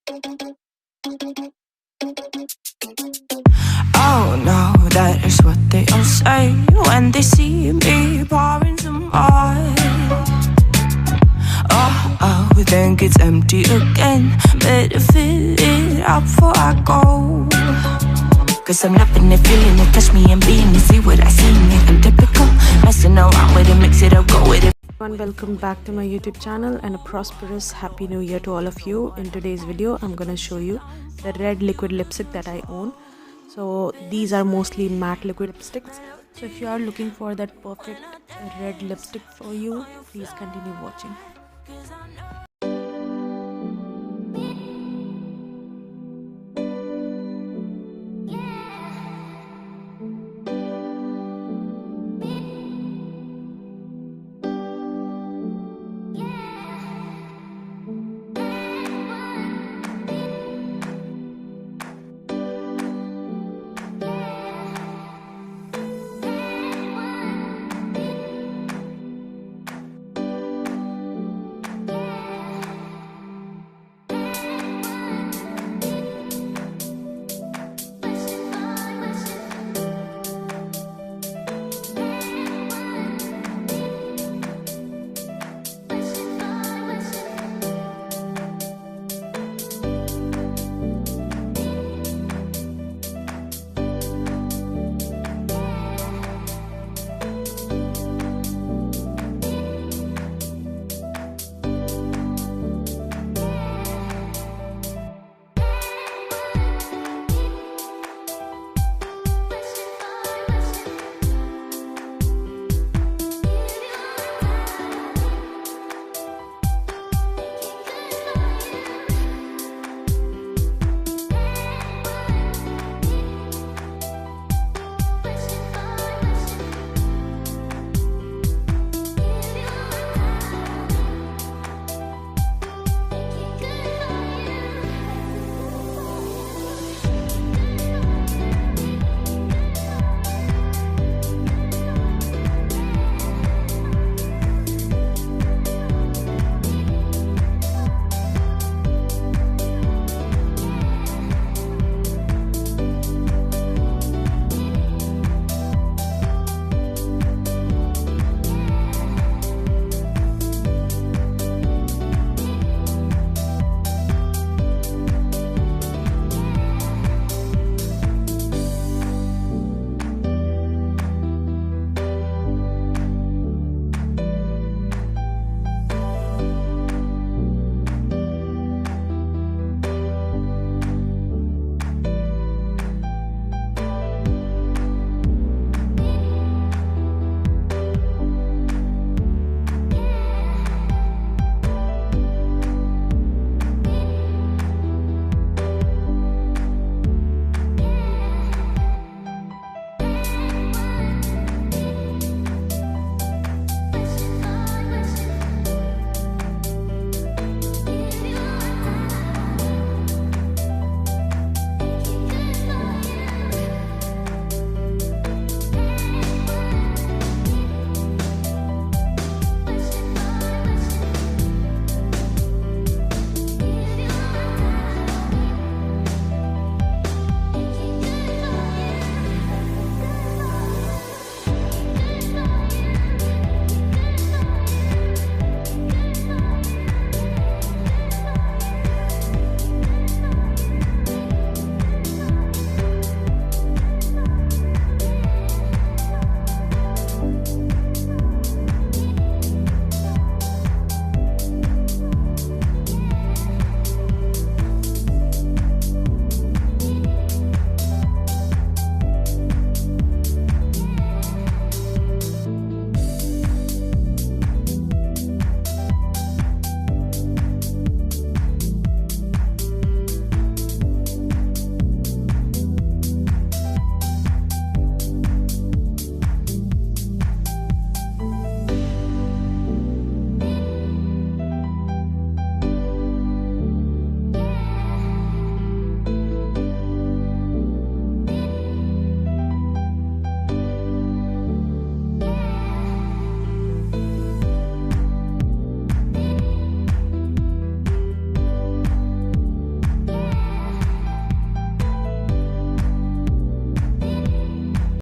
Oh no, that is what they all say when they see me pouring some oil. Oh, think it's empty again. Better fill it up before I go. Cause I'm loving it, feeling it, touch me and being it. See what I see in it, I'm typical. Messing around with it, mix it up, go with it. Everyone, welcome back to my YouTube channel and a prosperous happy new year to all of you. In today's video I'm gonna show you the red liquid lipstick that I own. So these are mostly matte liquid lipsticks, so if you are looking for that perfect red lipstick for you, please continue watching.